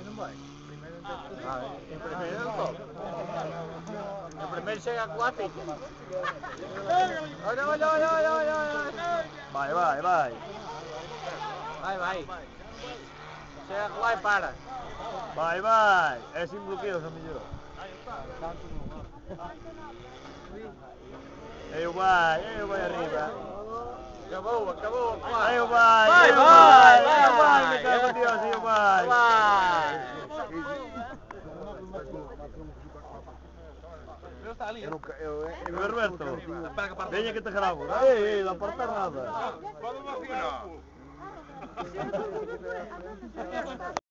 não vai. Primeiro não tem que... Em primeiro eu toco. Em primeiro chega a colar fica. Olha, olha, olha, olha, olha, olha. Vai, vai, vai. Vai, vai. Chega a colar e para. Vai, vai. É sem bloqueios, não melhor. Aí vai arriba. Acabou, acabou a colar. Aí vai, vai, aí vai, vai, vai, me cago em Deus, aí vai. Vai. Roberto, venha que te gravo. Ei, não aparta nada. Pode-me afinar.